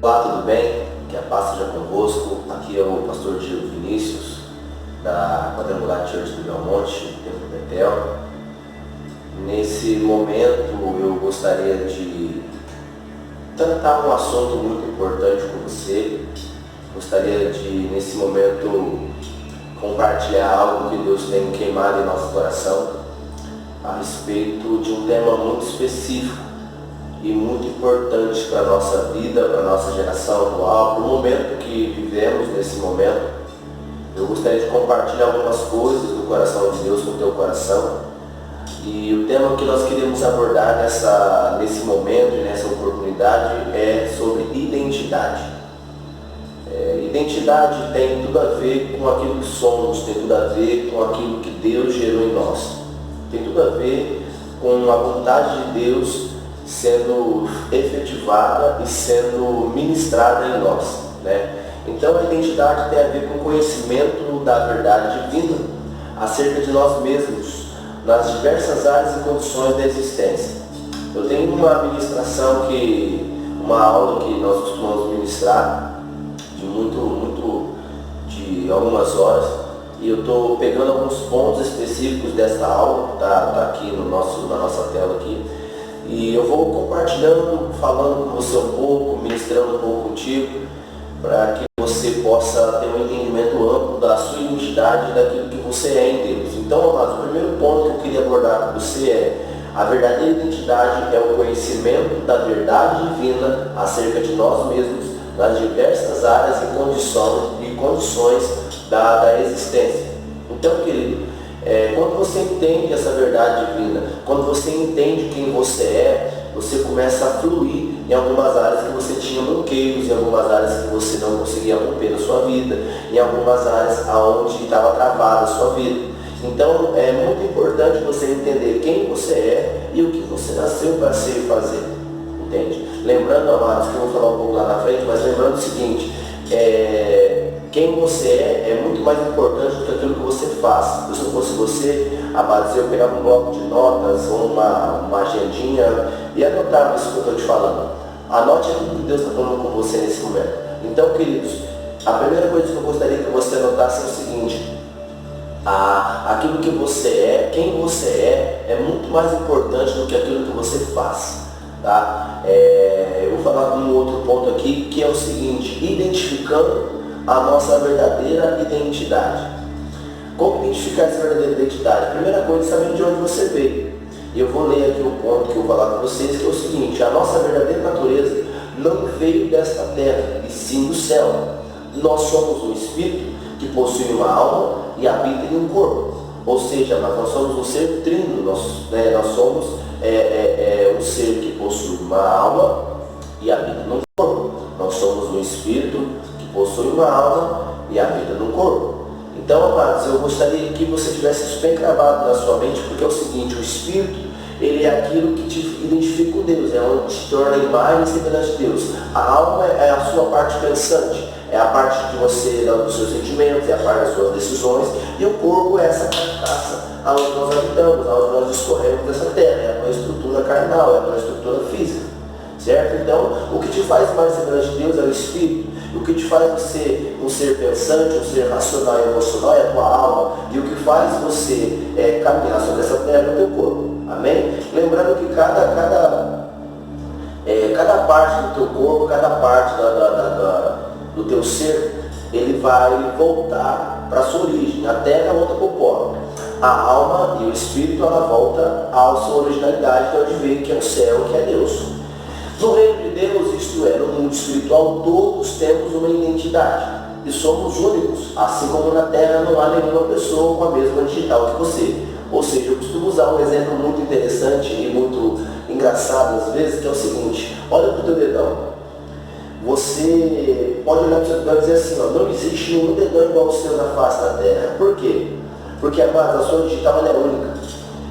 Olá, tudo bem? Que a paz seja convosco. Aqui é o pastor Diego Vinícius, da Quadrangular Church do Belmonte, Templo Betel. Nesse momento eu gostaria de tratar um assunto muito importante com você. Gostaria de, nesse momento, compartilhar algo que Deus tem queimado em nosso coração a respeito de um tema muito específico e muito importante para a nossa vida, para a nossa geração atual, para o momento que vivemos nesse momento. Eu gostaria de compartilhar algumas coisas do coração de Deus com o teu coração. E o tema que nós queremos abordar nesse momento e nessa oportunidade é sobre identidade. Identidade tem tudo a ver com aquilo que somos, tem tudo a ver com aquilo que Deus gerou em nós. Tem tudo a ver com a vontade de Deus sendo efetivada e sendo ministrada em nós, né? Então a identidade tem a ver com o conhecimento da verdade divina acerca de nós mesmos, nas diversas áreas e condições da existência. Eu tenho uma aula que nós costumamos ministrar de algumas horas, e eu estou pegando alguns pontos específicos dessa aula, tá aqui na nossa tela aqui. E eu vou compartilhando, falando com você um pouco, ministrando um pouco contigo, para que você possa ter um entendimento amplo da sua identidade e daquilo que você é em Deus. Então, amados, o primeiro ponto que eu queria abordar com você é: a verdadeira identidade é o conhecimento da verdade divina acerca de nós mesmos, nas diversas áreas e condições da existência. Então, querido, quando você entende essa verdade divina, quando você entende quem você é, você começa a fluir em algumas áreas que você tinha bloqueios, em algumas áreas que você não conseguia romper na sua vida, em algumas áreas onde estava travada a sua vida. Então é muito importante você entender quem você é e o que você nasceu para ser e fazer. Entende? Lembrando, amados, que eu vou falar um pouco lá na frente, mas lembrando o seguinte: quem você é muito mais importante do que aquilo que você faz. Se eu fosse você, amados, eu pegava um bloco de notas ou uma agendinha e anotava isso que eu estou te falando. Anote aquilo que Deus está falando com você nesse momento. Então, queridos, a primeira coisa que eu gostaria que você anotasse é o seguinte: aquilo que você é, quem você é muito mais importante do que aquilo que você faz. Tá? Eu vou falar um outro ponto aqui, que é o seguinte: identificando a nossa verdadeira identidade. Como identificar essa verdadeira identidade? Primeira coisa, sabendo de onde você veio. E eu vou ler aqui o ponto que eu vou falar com vocês, que é o seguinte: a nossa verdadeira natureza não veio desta terra, e sim do céu. Nós somos um espírito que possui uma alma e habita em um corpo. Ou seja, nós somos um ser trino, nós somos um ser que possui uma alma e habita num corpo. Nós somos um espírito que possui uma alma e habita num corpo. Então, amados, eu gostaria que você tivesse isso bem gravado na sua mente, porque é o seguinte: o espírito, ele é aquilo que te identifica com Deus, é onde te torna a imagem e semelhança de Deus. A alma é a sua parte pensante, é a parte de você, dos seus sentimentos, é a parte das suas decisões, e o corpo é essa carcaça onde nós habitamos, onde nós discorremos dessa terra, é a tua estrutura carnal, é a tua estrutura física, certo? Então, o que te faz mais semelhante de Deus é o espírito, o que te faz você um ser pensante, um ser racional e emocional é a tua alma, e o que faz você caminhar sobre essa terra é o teu corpo, amém? Lembrando que cada parte do teu corpo, cada parte do teu ser, ele vai voltar para a sua origem. A terra volta para o pó. A alma e o espírito, ela volta à sua originalidade, que é onde veio, que é o céu, que é Deus. No reino de Deus, isto é, no mundo espiritual, todos temos uma identidade e somos únicos, assim como na terra não há nenhuma pessoa com a mesma digital que você. Ou seja, eu costumo usar um exemplo muito interessante e muito engraçado às vezes, que é o seguinte: olha para o teu dedão. Você pode olhar para o seu dedão e dizer assim: não existe nenhum dedão igual ao seu na face da terra. Por quê? Porque, amados, a sua digital é única.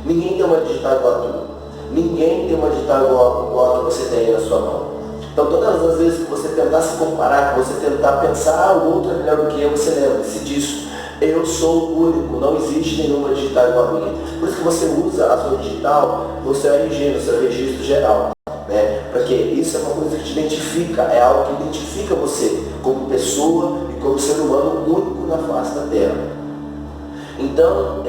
Ninguém tem uma digital igual a tua. Ninguém tem uma digital igual a que você tem aí na sua mão. Então, todas as vezes que você tentar se comparar, que você tentar pensar, o outro é melhor do que eu, você lembre-se disso. Eu sou único, não existe nenhuma digital igual a minha. Por isso que você usa a sua digital no seu RG, no seu registro geral. né? Porque isso é uma coisa que te identifica, é algo que identifica você como pessoa e como ser humano único na face da terra. Então,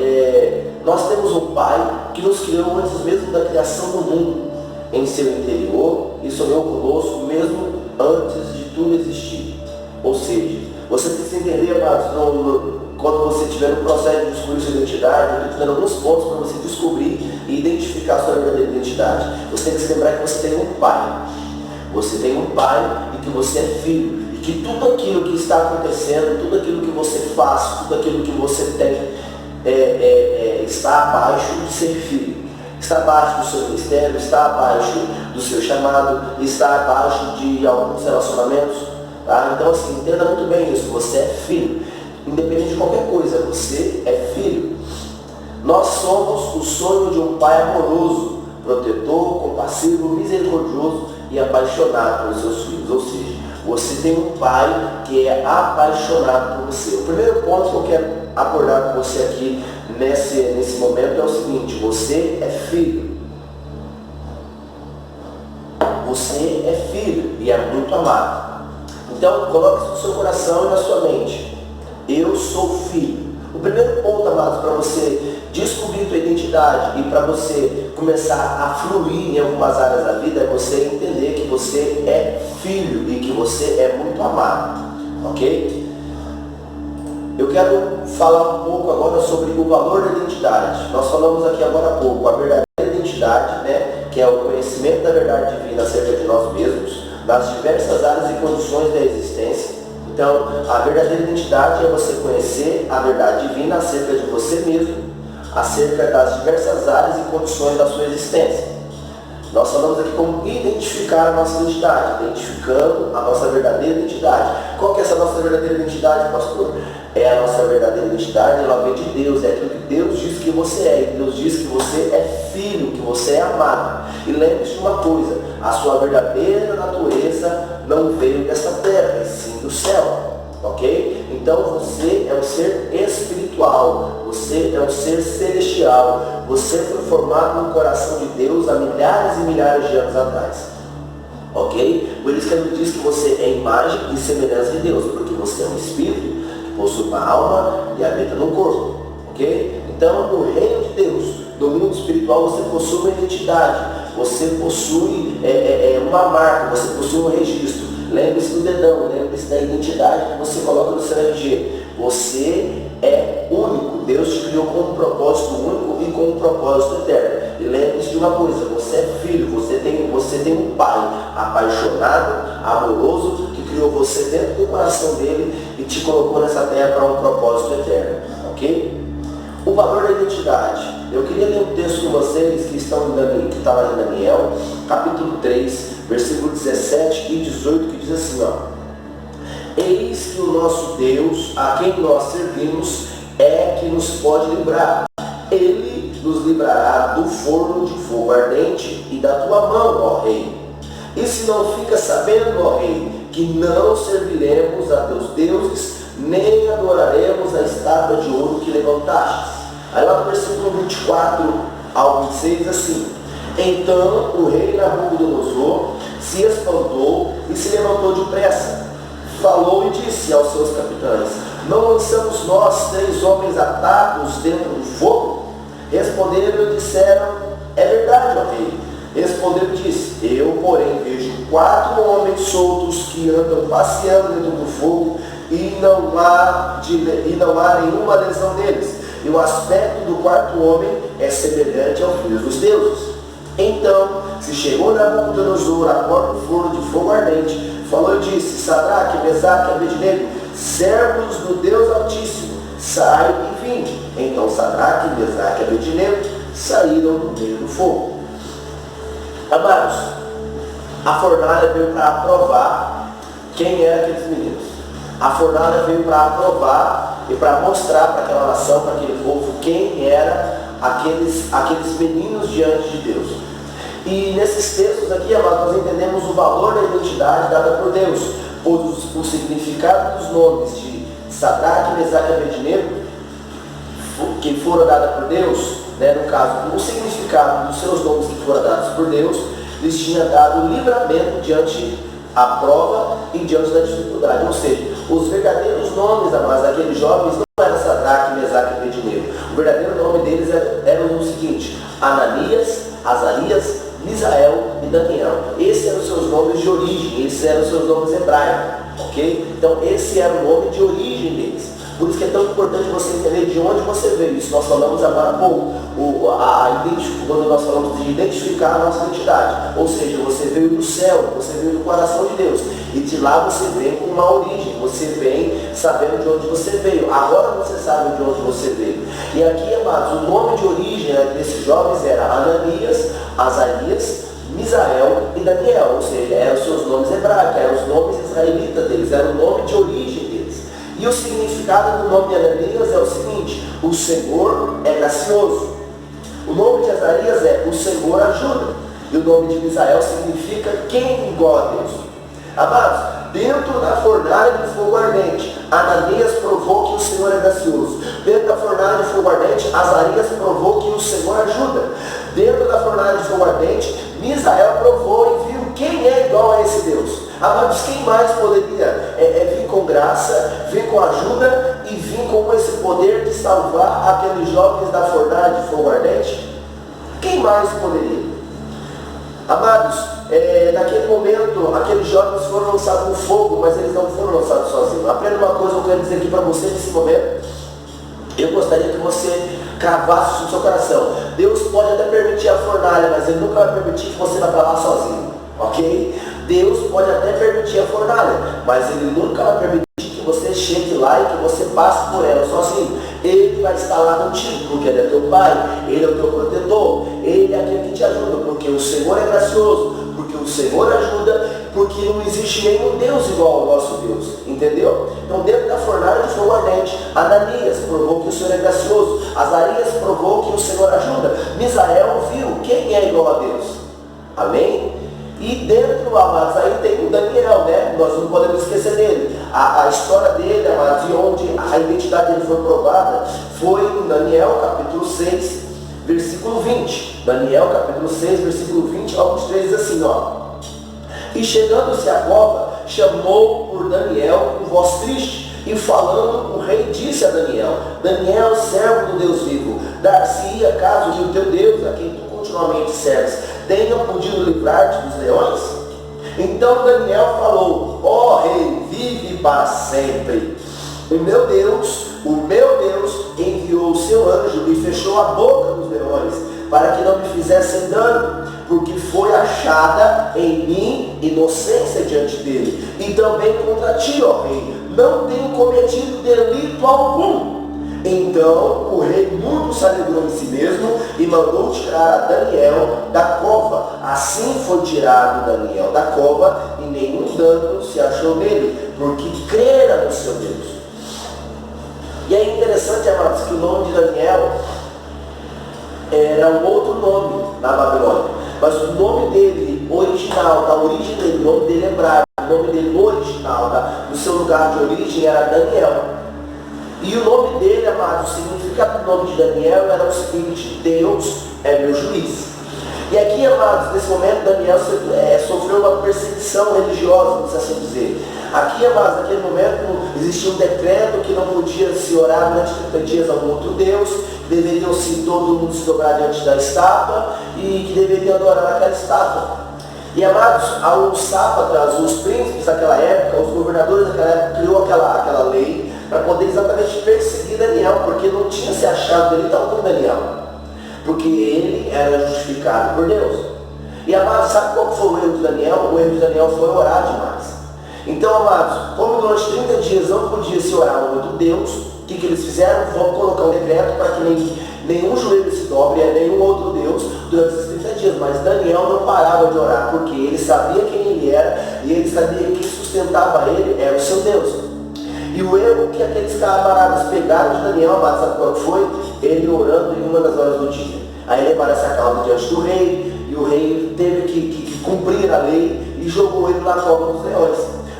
nós temos um Pai que nos criou antes mesmo da criação do mundo, em seu interior, e sonhou conosco mesmo antes de tudo existir. Ou seja, você precisa entender, amados, quando você estiver no processo de descobrir sua identidade, eu estou te dando alguns pontos para você descobrir e identificar a sua verdadeira identidade. Você tem que se lembrar que você tem um Pai. Você tem um Pai e que você é filho. E que tudo aquilo que está acontecendo, tudo aquilo que você faz, tudo aquilo que você tem, está abaixo de ser filho. Está abaixo do seu ministério, está abaixo do seu chamado, está abaixo de alguns relacionamentos. Tá? Então, assim, entenda muito bem isso. Você é filho. Independente de qualquer coisa, você é filho. Nós somos o sonho de um Pai amoroso, protetor, compassivo, misericordioso e apaixonado pelos seus filhos. Ou seja, você tem um Pai que é apaixonado por você. O primeiro ponto que eu quero abordar com você aqui nesse momento é o seguinte: você é filho. Você é filho e é muito amado. Então, coloque isso no seu coração e na sua mente. Eu sou filho. O primeiro ponto, amados, para você descobrir sua identidade e para você começar a fluir em algumas áreas da vida é você entender que você é filho e que você é muito amado. Ok? Eu quero falar um pouco agora sobre o valor da identidade. Nós falamos aqui agora há pouco, a verdadeira identidade, né, que é o conhecimento da verdade divina acerca de nós mesmos, nas diversas áreas e condições da existência. Então, a verdadeira identidade é você conhecer a verdade divina acerca de você mesmo, acerca das diversas áreas e condições da sua existência. Nós falamos aqui como identificar a nossa identidade, identificando a nossa verdadeira identidade. Qual que é essa nossa verdadeira identidade, pastor? É a nossa verdadeira identidade, ela vem de Deus, é aquilo que Deus diz que você é. E Deus diz que você é filho, que você é amado. E lembre-se de uma coisa: a sua verdadeira natureza não veio dessa terra, e sim do céu. Ok? Então você é um ser espiritual, você é um ser celestial, você foi formado no coração de Deus há milhares e milhares de anos atrás. Ok? Por isso que ele diz que você é imagem e semelhança de Deus, porque você é um espírito que possui uma alma e habita no corpo. Ok? Então, no reino de Deus, no mundo espiritual, você possui uma identidade, você possui uma marca, você possui um registro. Lembre-se do dedão, lembre-se da identidade que você coloca no seu RG. Você é único. Deus te criou com um propósito único e com um propósito eterno. E lembre-se de uma coisa: você é filho, você tem um Pai apaixonado, amoroso, que criou você dentro do coração dele e te colocou nessa terra para um propósito eterno. Ok? O valor da identidade. Eu queria ler um texto com vocês que está lá em Daniel, capítulo 3, versículo 17 e 18, que diz assim, ó: eis que o nosso Deus, a quem nós servimos, é que nos pode livrar. Ele nos livrará do forno de fogo ardente e da tua mão, ó rei. E se não fica sabendo, ó rei, que não serviremos a teus deuses, nem adoraremos a estátua de ouro que levantastes. Aí lá no versículo 24 ao 26, assim: então o rei Nabucodonosor se espantou e se levantou depressa. Falou e disse aos seus capitães: não lançamos nós 3 homens atados dentro do fogo? Responderam e disseram: é verdade, ó rei. Respondeu e disse: eu, porém, vejo 4 homens soltos que andam passeando dentro do fogo e não há nenhuma lesão neles. E o aspecto do 4º homem é semelhante ao filho dos deuses. Então se chegou Nabucodonosor à porta do forno de fogo ardente, falou e disse: Sadraque, Mesaque e Abednego, servos do Deus Altíssimo, sai e vinde. Então Sadraque, Mesaque e Abednego saíram do meio do fogo. Amados, a fornalha veio para aprovar quem eram aqueles meninos. A fornalha veio para aprovar e para mostrar para aquela nação, para aquele povo, quem eram aqueles meninos diante de Deus. E nesses textos aqui, amados, nós entendemos o valor da identidade dada por Deus, pois o significado dos nomes de Sadraque, Mesaque e Abednego, que foram dados por Deus, né, no caso, o significado dos seus nomes que foram dados por Deus, lhes tinha dado livramento diante a prova e diante da dificuldade. Ou seja, os verdadeiros nomes, amados, daqueles jovens não eram Sadraque, Mesaque e Abednego. O verdadeiro nome deles era o seguinte: Ananias, Azarias, Misael e Daniel. Esses eram os seus nomes de origem, esses eram os seus nomes hebraicos, ok? Então esse era o nome de origem deles. Por isso que é tão importante você entender de onde você veio. Isso nós falamos agora há pouco. Quando nós falamos de identificar a nossa identidade. Ou seja, você veio do céu, você veio do coração de Deus. E de lá você vem com uma origem. Você vem sabendo de onde você veio. Agora você sabe de onde você veio. E aqui, amados, o nome de origem desses jovens era Ananias, Azarias, Misael e Daniel. Ou seja, eram os seus nomes hebraicos, eram os nomes israelitas deles, era o nome de origem deles. E o significado do nome de Ananias é o seguinte: o Senhor é gracioso. O nome de Azarias é o Senhor ajuda. E o nome de Misael significa quem igual a Deus. Amados, dentro da fornalha de fogo ardente, Ananias provou que o Senhor é gracioso. Dentro da fornalha de fogo ardente, Azarias provou que o Senhor ajuda. Dentro da fornalha de fogo ardente, Misael provou e viu quem é igual a esse Deus. Amados, quem mais poderia vir com graça, vir com ajuda e vir com esse poder de salvar aqueles jovens da fornalha de fogo ardente? Quem mais poderia? Amados, naquele momento, aqueles jovens foram lançados no fogo, mas eles não foram lançados sozinhos. Aprenda uma coisa que eu quero dizer aqui para você nesse momento. Eu gostaria que você cravasse isso no seu coração. Deus pode até permitir a fornalha, mas Ele nunca vai permitir que você vá para lá sozinho. Ok? Deus pode até permitir a fornalha, mas Ele nunca vai permitir que você chegue lá e que você passe por ela sozinho. Ele vai estar lá contigo, porque Ele é teu Pai, Ele é o teu protetor, Ele é aquele que te ajuda, porque o Senhor é gracioso, porque o Senhor ajuda, porque não existe nenhum Deus igual ao nosso Deus, entendeu? Então dentro da fornalha de fogo ardente, Ananias provou que o Senhor é gracioso, Azarias provou que o Senhor ajuda, Misael viu quem é igual a Deus, amém? E dentro, amados, aí tem o Daniel, né? Nós não podemos esquecer dele. A história dele, amados, de onde a identidade dele foi provada, foi em Daniel, capítulo 6, versículo 20. Daniel, capítulo 6, versículo 20 ao 23, diz assim, ó. E chegando-se à cova, chamou por Daniel com voz triste, e falando, o rei disse a Daniel: Daniel, servo do Deus vivo, dar-se-ia caso que o teu Deus, a quem tu continuamente serves, tenha podido livrar-te dos leões? Então Daniel falou: ó rei, vive para sempre. O meu Deus enviou o seu anjo e fechou a boca dos leões, para que não me fizessem dano, porque foi achada em mim inocência diante dele, e também contra ti, ó rei, não tenho cometido delito algum. Então o rei muito se alegrou em si mesmo e mandou tirar a Daniel da cova. Assim foi tirado Daniel da cova e nenhum dano se achou nele, porque crera no seu Deus. E é interessante, amados, que o nome de Daniel era um outro nome na Babilônia, mas o nome dele original, da origem dele, o nome dele hebraico, o nome dele original, do seu lugar de origem era Daniel. E o nome dele, amado, o significado do nome de Daniel era o seguinte: Deus é meu juiz. E aqui, amados, nesse momento, Daniel sofreu uma perseguição religiosa, vamos assim dizer. Aqui, amados, naquele momento, existia um decreto que não podia se orar durante 30 dias a um outro Deus, que deveriam todo mundo se dobrar diante da estátua e que deveriam adorar aquela estátua. E, amados, os sátrapas, os príncipes daquela época, os governadores daquela época, criou aquela lei para poder exatamente perseguir Daniel, porque não tinha se achado delito algum em Daniel, porque ele era justificado por Deus. E, amados, sabe qual foi o erro de Daniel? O erro de Daniel foi orar demais. Então, amados, como durante 30 dias não podia se orar ao outro Deus, o que eles fizeram? Vão colocar um decreto para que nenhum joelho se dobre a nenhum outro Deus durante esses 30 dias. Mas Daniel não parava de orar, porque ele sabia quem ele era e ele sabia que quem sustentava ele era o seu Deus. E o erro que aqueles camaradas pegaram de Daniel, amados, sabe qual foi? Ele orando em uma das horas do dia. Aí levaram essa causa diante do rei, e o rei teve que cumprir a lei e jogou ele na cova dos leões.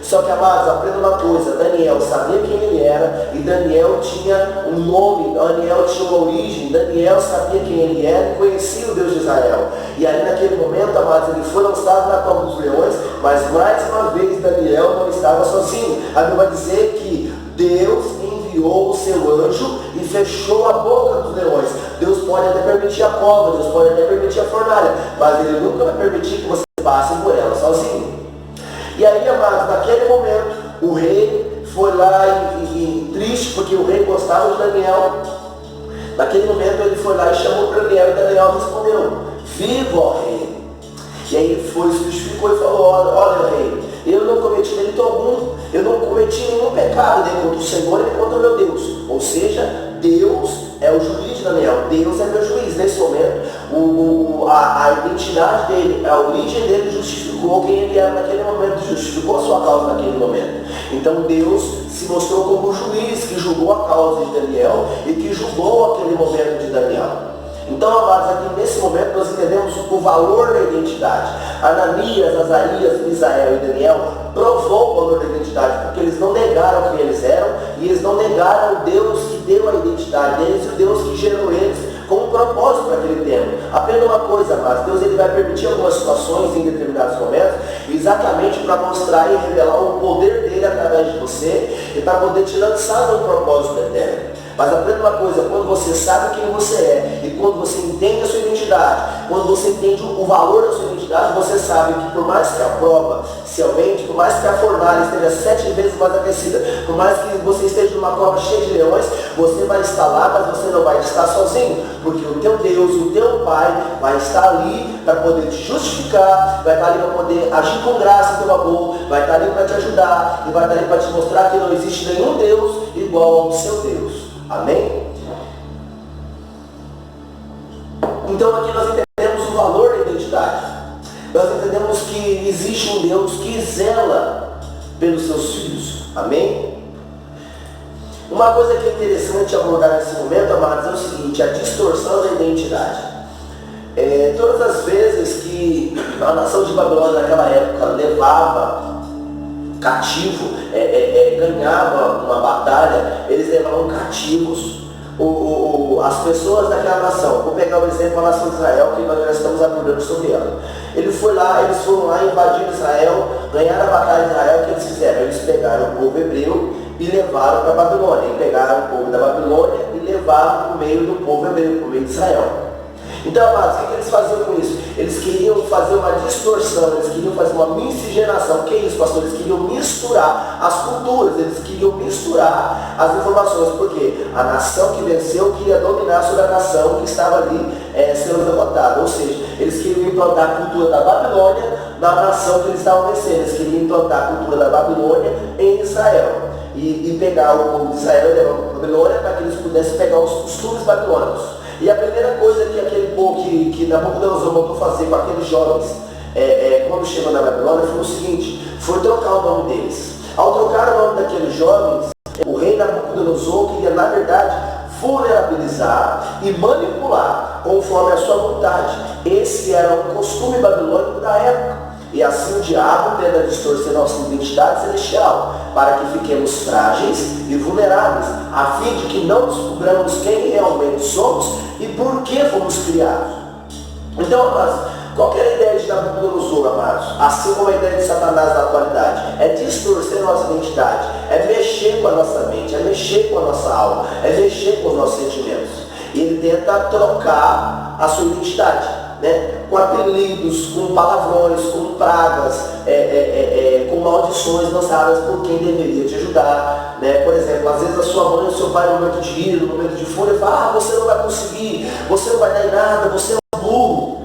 Só que, amados, aprenda uma coisa, Daniel sabia quem ele era, e Daniel tinha um nome, Daniel tinha uma origem, Daniel sabia quem ele era e conhecia o Deus de Israel. E aí naquele momento, amados, ele foi lançado na cova dos leões, mas mais uma vez Daniel não estava sozinho. A Bíblia vai dizer que Deus enviou o seu anjo e fechou a boca dos leões. Deus pode até permitir a cova, Deus pode até permitir a fornalha, mas Ele nunca vai permitir que você passe por ela sozinho. E aí, amados, naquele momento, o rei foi lá e triste, porque o rei gostava de Daniel. Naquele momento ele foi lá e chamou para Daniel, e Daniel respondeu: viva, ó rei. E aí ele foi, se justificou e falou: olha rei, eu não cometi delito algum, eu não cometi nenhum pecado nem contra o Senhor nem contra o meu Deus. Ou seja, Deus é o juiz de Daniel, Deus é meu juiz. Nesse momento, a identidade dele, a origem dele justificou quem ele era naquele momento, justificou a sua causa naquele momento. Então Deus se mostrou como o juiz que julgou a causa de Daniel e que julgou aquele momento de Daniel. Então, amados, aqui nesse momento nós entendemos o valor da identidade. Ananias, Azarias, Misael e Daniel provou o valor da identidade, porque eles não negaram quem eles eram e eles não negaram o Deus que deu a identidade deles e o Deus que gerou eles com um propósito para aquele tempo. Aprenda uma coisa, amados, Deus ele vai permitir algumas situações em determinados momentos exatamente para mostrar e revelar o poder dele através de você e para poder te lançar no propósito eterno. Mas aprenda uma coisa, quando você sabe quem você é e quando você entende a sua identidade, quando você entende o valor da sua identidade, você sabe que por mais que a prova se aumente, por mais que a fornalha esteja 7 vezes mais aquecida, por mais que você esteja numa cova cheia de leões, você vai estar lá, mas você não vai estar sozinho, porque o teu Deus, o teu Pai vai estar ali para poder te justificar, vai estar ali para poder agir com graça em teu amor, vai estar ali para te ajudar e vai estar ali para te mostrar que não existe nenhum Deus igual ao seu Deus. Amém? Então aqui nós entendemos o valor da identidade. Nós entendemos que existe um Deus que zela pelos seus filhos. Amém? Uma coisa que é interessante abordar nesse momento, amados, é o seguinte: a distorção da identidade. Todas as vezes que a nação de Babilônia naquela época levava cativo, ganhava uma batalha, eles levavam cativos as pessoas daquela nação. Vou pegar o exemplo da nação de Israel, que nós já estamos abordando sobre ela. Eles foram lá, invadiram Israel, ganharam a batalha de Israel. O que eles fizeram? Eles pegaram o povo hebreu e levaram para a Babilônia. E pegaram o povo da Babilônia e levaram para o meio do povo hebreu, para o meio de Israel. Então, amados, o que eles faziam com isso? Eles queriam fazer uma distorção, eles queriam fazer uma miscigenação. O que é isso, pastor? Eles queriam misturar as culturas, eles queriam misturar as informações, porque a nação que venceu queria dominar sobre a nação que estava ali sendo derrotada. Ou seja, eles queriam implantar a cultura da Babilônia na nação que eles estavam vencendo. Eles queriam implantar a cultura da Babilônia em Israel. E pegar o povo de Israel e levar para a Babilônia para que eles pudessem pegar os costumes babilônicos. E a primeira coisa que aquele povo que Nabucodonosor mandou fazer com aqueles jovens quando chegou na Babilônia foi o seguinte: foi trocar o nome deles. Ao trocar o nome daqueles jovens, o rei Nabucodonosor queria, na verdade, vulnerabilizar e manipular conforme a sua vontade. Esse era um costume babilônico da época. E assim o diabo tenta distorcer nossa identidade celestial, para que fiquemos frágeis e vulneráveis, a fim de que não descobramos quem realmente somos e por que fomos criados. Então, amados, qual que é a ideia de Nabucodonosor, amados? Assim como a ideia de Satanás na atualidade, é distorcer nossa identidade, é mexer com a nossa mente, é mexer com a nossa alma, é mexer com os nossos sentimentos. E ele tenta trocar a sua identidade. Com apelidos, com palavrões, com pragas, com maldições lançadas por quem deveria te ajudar. Por exemplo, às vezes a sua mãe e o seu pai, no momento de ira, no momento de fúria, falam: você não vai conseguir, você não vai dar em nada, você é um burro.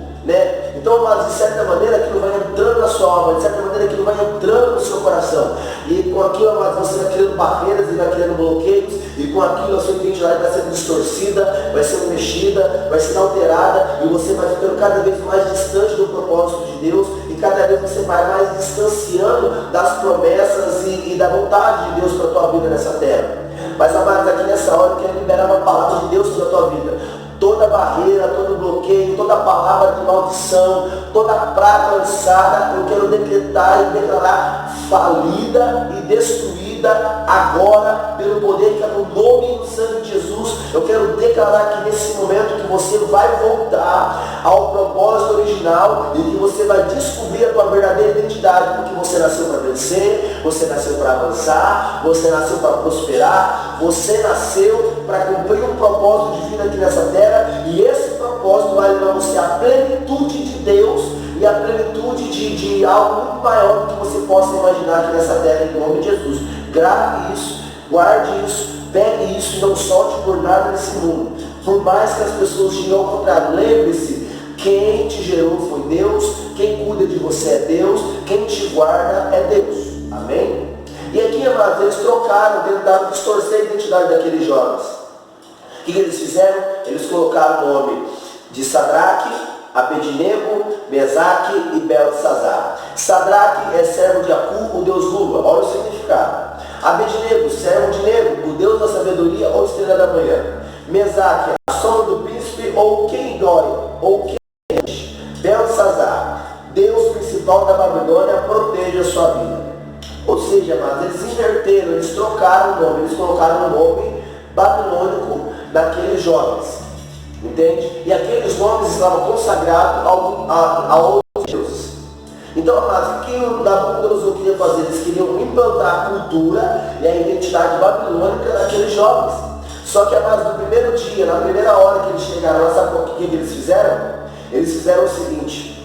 Então, mas de certa maneira aquilo vai entrando na sua alma, de certa maneira aquilo vai entrando no seu coração. E com aquilo, mas você vai criando barreiras e vai criando bloqueios, e com aquilo a sua identidade vai sendo distorcida, vai sendo mexida, vai sendo alterada, e você vai ficando cada vez mais distante do propósito de Deus, e cada vez você vai mais distanciando das promessas e da vontade de Deus para a tua vida nessa terra. Mas, amados, aqui nessa hora eu quero liberar uma palavra de Deus para a tua vida. Toda toda barreira, todo bloqueio, toda palavra de maldição, toda praga lançada, eu quero decretar e declarar falida e destruída agora, pelo poder que é no nome do sangue de Jesus. Eu quero declarar que nesse momento que você vai voltar ao propósito original e que você vai descobrir a tua verdadeira identidade, porque você nasceu para vencer, você nasceu para avançar, você nasceu para prosperar, você nasceu para cumprir um propósito divino aqui nessa terra, e esse propósito vai levar você à plenitude de Deus e à plenitude de algo muito maior do que você possa imaginar aqui nessa terra, em nome de Jesus. Grave isso, guarde isso, pegue isso e não solte por nada nesse mundo. Por mais que as pessoas digam ao contrário, lembre-se, quem te gerou foi Deus, quem cuida de você é Deus, quem te guarda é Deus. Amém? E aqui, amados, eles trocaram, tentaram distorcer a identidade daqueles jovens. O que eles fizeram? Eles colocaram o nome de Sadraque, Abednego, Mesaque e Beltesazar. Sadraque é servo de Acu, o deus Lua. Olha o significado. Abednego, servo de Nego, o deus da sabedoria ou estrela da manhã. Mesaque, a sombra do príncipe ou quem dói, ou quem enche. Beltesazar, deus principal da Babilônia, proteja a sua vida. Ou seja, mas eles inverteram, eles trocaram o nome, eles colocaram o nome babilônico daqueles jovens. Entende? E aqueles nomes estavam consagrados a outros deuses. Então, amados, o que o Nabucodonosor queria fazer? Eles queriam implantar a cultura e a identidade babilônica daqueles jovens. Só que, amados, no primeiro dia, na primeira hora que eles chegaram lá, sabe o que eles fizeram? Eles fizeram o seguinte: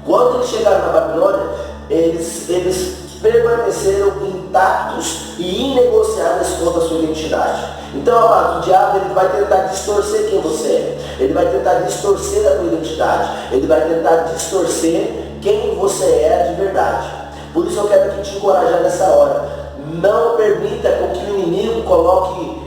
quando eles chegaram na Babilônia, eles permaneceram intactos e inegociáveis quanto à sua identidade. Então, amado, o diabo ele vai tentar distorcer quem você é. Ele vai tentar distorcer a tua identidade. Ele vai tentar distorcer quem você é de verdade. Por isso eu quero aqui te encorajar nessa hora. Não permita com que o inimigo coloque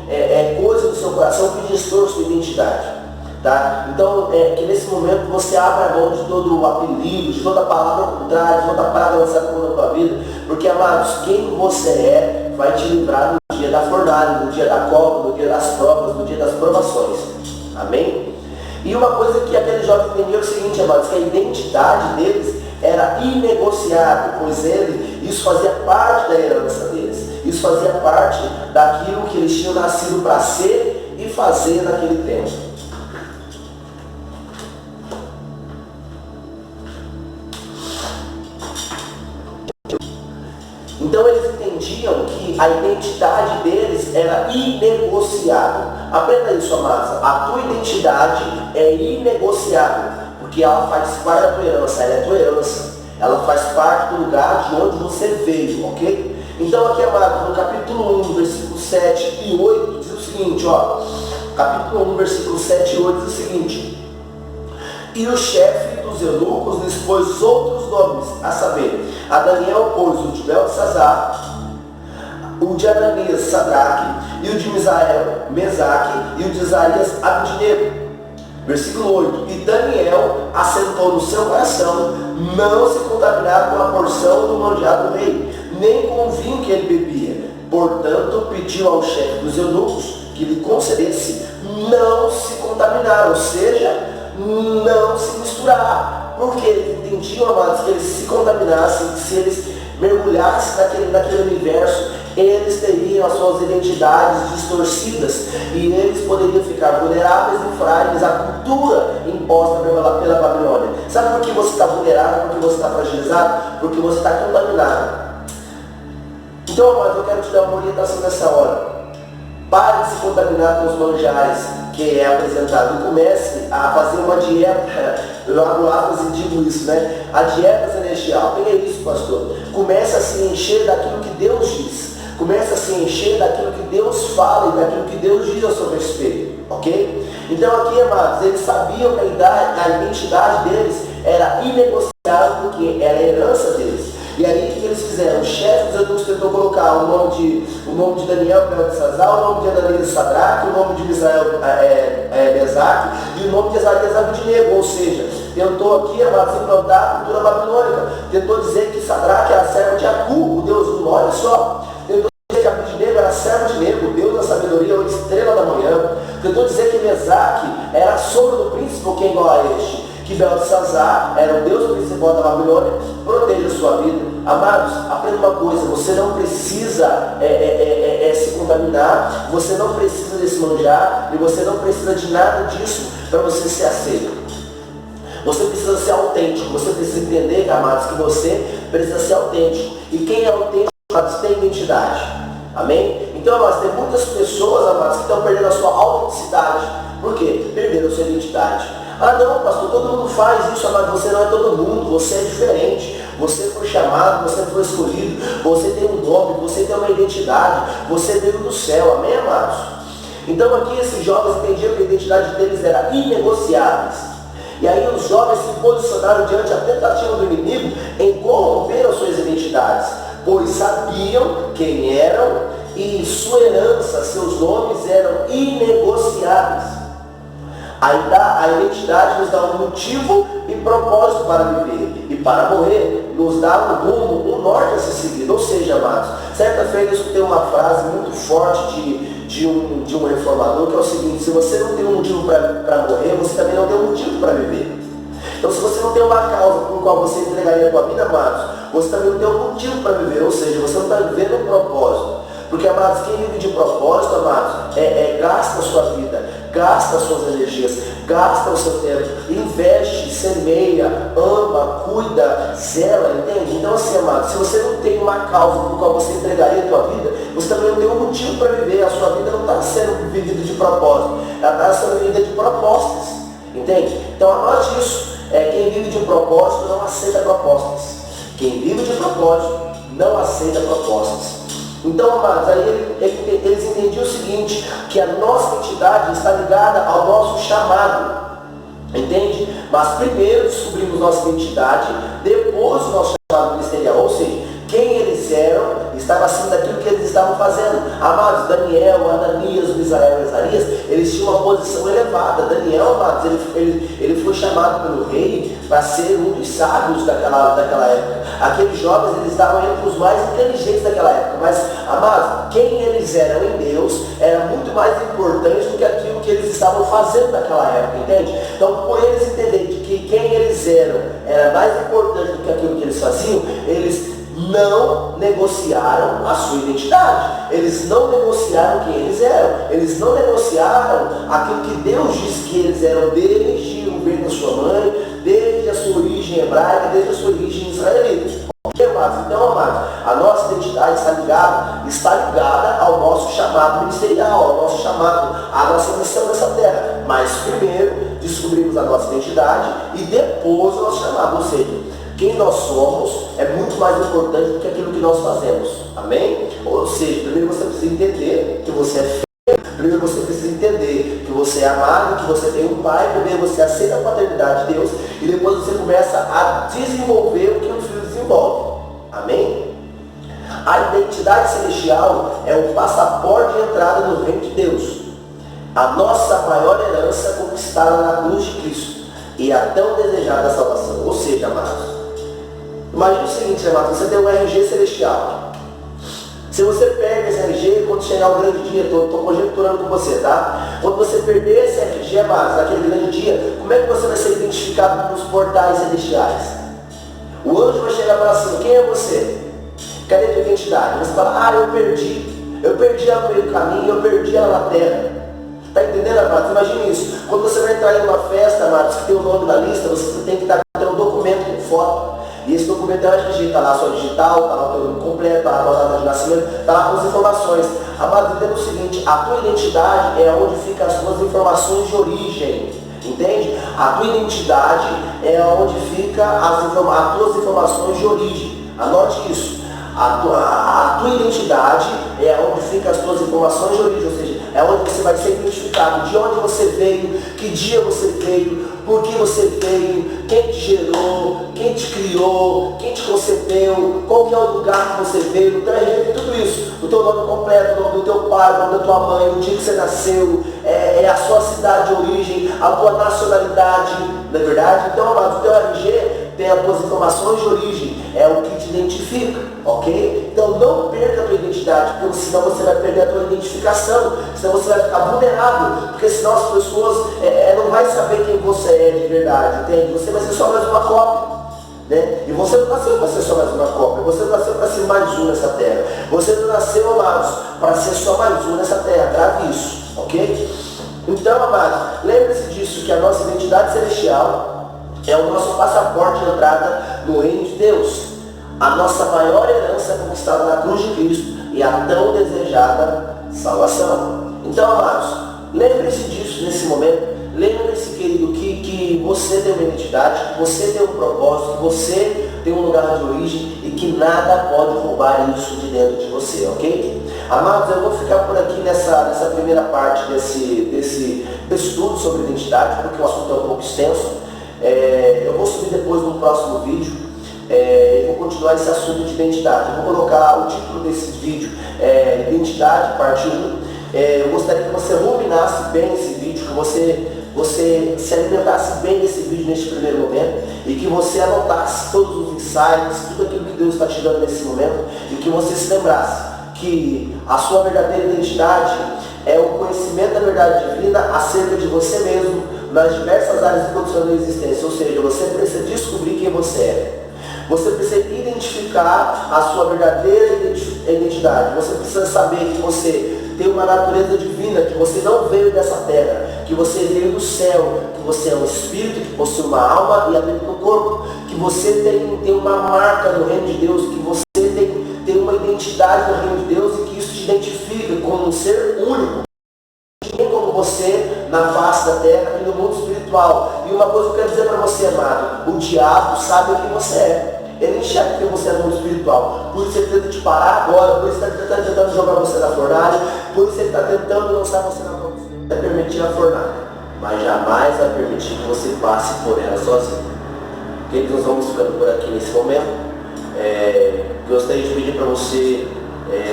coisas no seu coração que distorça a sua identidade. Tá? Então, que nesse momento você abra mão de todo o apelido, de toda a palavra contrária, de toda a praga lançada contra a tua vida, porque, amados, quem você é vai te livrar no dia da fornalha, no dia da cova, no dia das provas, no dia das provações. Amém? E uma coisa que aquele jovem entendeu é o seguinte, amados, que a identidade deles era inegociável, pois isso fazia parte da herança deles, isso fazia parte daquilo que eles tinham nascido para ser e fazer naquele tempo. Então eles entendiam que a identidade deles era inegociável. Aprenda isso, amados. A tua identidade é inegociável, porque ela faz parte da tua herança, ela é tua herança. Ela faz parte do lugar de onde você veio, ok? Então aqui, amados, no capítulo 1, versículos 7 e 8, diz o seguinte, ó. Capítulo 1, versículos 7 e 8 diz o seguinte: e o chefe dos eunucos lhes pôs outros nomes, a saber, a Daniel pôs o de Beltesazar, o de Ananias, Sadraque, e o de Misael, Mesaque, e o de Isaias, Abednego. Versículo 8: e Daniel assentou no seu coração não se contaminar com a porção do manjar do rei, nem com o vinho que ele bebia. Portanto, pediu ao chefe dos eunucos que lhe concedesse não se contaminar, ou seja, não se misturar, porque eles entendiam, amados, que eles se contaminassem, se eles mergulhassem naquele universo, eles teriam as suas identidades distorcidas e eles poderiam ficar vulneráveis e frágeis à cultura imposta pela Babilônia. Sabe por que você está vulnerável? Por que você está fragilizado? Porque você está contaminado. Então, amados, eu quero te dar uma orientação nessa hora. Pare de se contaminar com os manjares que é apresentado e comece a fazer uma dieta. Eu abro aspas e digo isso, né? A dieta celestial. Tenha isso, pastor. Comece a se encher daquilo que Deus diz. Comece a se encher daquilo que Deus fala e daquilo que Deus diz a seu respeito. Ok? Então aqui, amados, eles sabiam que a identidade deles era inegociável porque era a herança deles. E aí o que eles fizeram? O chefe dos eunucos tentou colocar o nome de Daniel, Beltesazar, o nome de Ananias, Sadraque, o nome de Misael, Mesaque, e o nome de Isaias, Abednego. Ou seja, tentou aqui, amados, implantar a cultura babilônica. Tentou dizer que Sadraque era servo de Acu, o deus do norte. Olha só. Tentou dizer que Abednego era servo de Nego, o deus da sabedoria, ou estrela da manhã. Tentou dizer que Mesaque era a sombra do príncipe, que é igual a este, que Beltesazar era o Deus principal da Babilônia, proteja a sua vida. Amados, aprenda uma coisa, você não precisa se contaminar, você não precisa desmanjar, e você não precisa de nada disso para você ser aceito. Você precisa ser autêntico, você precisa entender, amados, que você precisa ser autêntico. E quem é autêntico, amados, tem identidade. Amém? Então, amados, tem muitas pessoas, amados, que estão perdendo a sua autenticidade. Por quê? Perderam a sua identidade. Ah não, pastor, todo mundo faz isso, amado. Você não é todo mundo, você é diferente. Você foi chamado, você foi escolhido, você tem um nome, você tem uma identidade, você veio do céu, amém, amados? Então aqui esses jovens entendiam que a identidade deles era inegociáveis. E aí os jovens se posicionaram diante da tentativa do inimigo em corromper as suas identidades, pois sabiam quem eram e sua herança, seus nomes eram inegociáveis. A identidade nos dá um motivo e propósito para viver. E para morrer, nos dá um rumo, um norte a ser seguido. Ou seja, amados, certa feita eu escutei uma frase muito forte de um reformador, que é o seguinte: se você não tem um motivo para morrer, você também não tem um motivo para viver. Então, se você não tem uma causa por qual você entregaria a tua vida, amados, você também não tem um motivo para viver. Ou seja, você não está vivendo um propósito. Porque, amados, quem vive de propósito, amados, gasta a sua vida, gasta as suas energias, gasta o seu tempo, investe, semeia, ama, cuida, zela, entende? Então, assim, amados, se você não tem uma causa por qual você entregaria a tua vida, você também não tem um motivo para viver. A sua vida não está sendo vivida de propósito, ela está sendo vivida de propostas, entende? Então, anote isso. Quem vive de propósito não aceita propostas. Quem vive de propósito não aceita propostas. Então, amados, aí eles entendiam o seguinte, que a nossa identidade está ligada ao nosso chamado, entende? Mas primeiro descobrimos nossa identidade, depois o nosso chamado ministerial, ou seja, quem eles eram estava acima daquilo que eles estavam fazendo. Amados, Daniel, Ananias, Misael e Azarias, eles tinham uma posição elevada. Daniel, amados, ele foi chamado pelo rei para ser um dos sábios daquela época. Aqueles jovens, eles estavam entre os mais inteligentes daquela época. Mas, amados, quem eles eram em Deus era muito mais importante do que aquilo que eles estavam fazendo naquela época, entende? Então, por eles entenderem que quem eles eram era mais importante do que aquilo que eles faziam, eles não negociaram a sua identidade. Eles não negociaram quem eles eram. Eles não negociaram aquilo que Deus disse que eles eram desde o ventre da sua mãe, desde a sua origem hebraica, desde a sua origem israelita. Então, amados, a nossa identidade está ligada ao nosso chamado ministerial, ao nosso chamado, à nossa missão nessa terra. Mas primeiro descobrimos a nossa identidade e depois o nosso chamado. Ou seja, quem nós somos é muito mais importante do que aquilo que nós fazemos. Amém? Ou seja, primeiro você precisa entender que você é filho. Primeiro você precisa entender que você é amado, que você tem um pai. Primeiro você aceita a paternidade de Deus. E depois você começa a desenvolver o que um filho desenvolve. Amém? A identidade celestial é o passaporte de entrada no reino de Deus. A nossa maior herança conquistada na cruz de Cristo. E a tão desejada salvação. Ou seja, amados, imagina o seguinte, amados, você tem um RG celestial. Se você perde esse RG, quando chegar o grande dia, estou conjecturando com você, tá? Quando você perder esse RG, amados, naquele grande dia, como é que você vai ser identificado nos portais celestiais? O anjo vai chegar e falar assim: quem é você? Cadê a tua identidade? Você fala: eu perdi ela no meio do caminho, eu perdi ela na terra. Está entendendo, amados? Imagine isso. Quando você vai entrar em uma festa, amados, que tem o nome da lista, você tem que ter um documento com foto. E esse documento é o RG, está lá a sua digital, está lá o teu nome completo, está lá a tua data de nascimento, está lá com as informações. Amados, entenda o seguinte: a tua identidade é onde ficam as tuas informações de origem. Entende? A tua identidade é onde ficam as tuas informações de origem. Anote isso. A tua identidade é onde ficam as tuas informações de origem, ou seja, é onde você vai ser identificado, de onde você veio, que dia você veio, por que você veio, quem te gerou, quem te criou, quem te concebeu, qual que é o lugar que você veio. Então é tudo isso, o teu nome completo, o nome do teu pai, o nome da tua mãe, o dia que você nasceu, a sua cidade de origem, a tua nacionalidade, não é verdade? Então, amado, o teu RG tem as tuas informações de origem, é o que te identifica, ok? Então não perca a tua identidade, porque senão você vai perder a tua identificação, senão você vai ficar vulnerável, porque senão as pessoas não saber quem você é de verdade, entende? Você vai ser só mais uma cópia. Né? E você não nasceu para ser só mais uma cópia, você não nasceu para ser mais um nessa terra. Você não nasceu, amados, para ser só mais um nessa terra. Grave isso, ok? Então, amados, lembre-se disso, que a nossa identidade celestial é o nosso passaporte de entrada no reino de Deus. A nossa maior herança é conquistada na cruz de Cristo e a tão desejada salvação. Então, amados, lembre-se disso nesse momento. Lembre-se, querido, que você tem uma identidade, que você tem um propósito, que você tem um lugar de origem e que nada pode roubar isso de dentro de você, ok? Amados, eu vou ficar por aqui nessa primeira parte desse estudo sobre identidade, porque o assunto é um pouco extenso. Eu vou subir depois no próximo vídeo e vou continuar esse assunto de identidade. Eu vou colocar o título desse vídeo, Identidade, parte 1. Eu gostaria que você ruminasse bem esse vídeo, que você se alimentasse bem desse vídeo neste primeiro momento e que você anotasse todos os insights, tudo aquilo que Deus está te dando nesse momento e que você se lembrasse que a sua verdadeira identidade é o conhecimento da verdade divina acerca de você mesmo nas diversas áreas de produção da existência. Ou seja, você precisa descobrir quem você é. Você precisa identificar a sua verdadeira identidade. Você precisa saber que você tem uma natureza divina, que você não veio dessa terra, que você veio do céu, que você é um espírito, que possui uma alma e habita no corpo, que você tem uma marca no reino de Deus, que você tem uma identidade no reino de Deus e que isso te identifica como um ser único. Ninguém como você na face da terra e no mundo espiritual. E uma coisa que eu quero dizer para você, amado, o diabo sabe quem você é. Ele enxerga que você é no mundo espiritual. Por isso ele tenta te parar agora, por isso ele está tentando jogar você na fornalha, por isso ele está tentando lançar você na fornalha. Vai permitir a fornalha, mas jamais vai permitir que você passe por ela sozinho. Ok? Nós vamos ficando por aqui nesse momento. Gostaria de pedir para você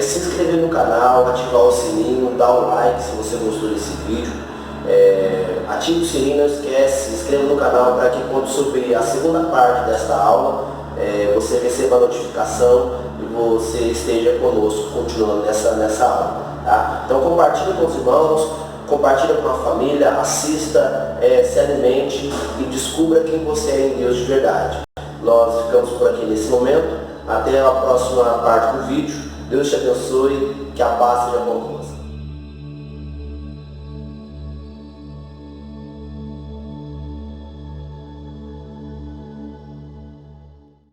se inscrever no canal, ativar o sininho, dar um like se você gostou desse vídeo. Ative o sininho, não esquece, se inscreva no canal para que quando subir a segunda parte desta aula, você receba a notificação e você esteja conosco continuando nessa aula. Tá? Então compartilhe com os irmãos, compartilhe com a família, assista, se alimente e descubra quem você é em Deus de verdade. Nós ficamos por aqui nesse momento. Até a próxima parte do vídeo. Deus te abençoe, que a paz seja com você.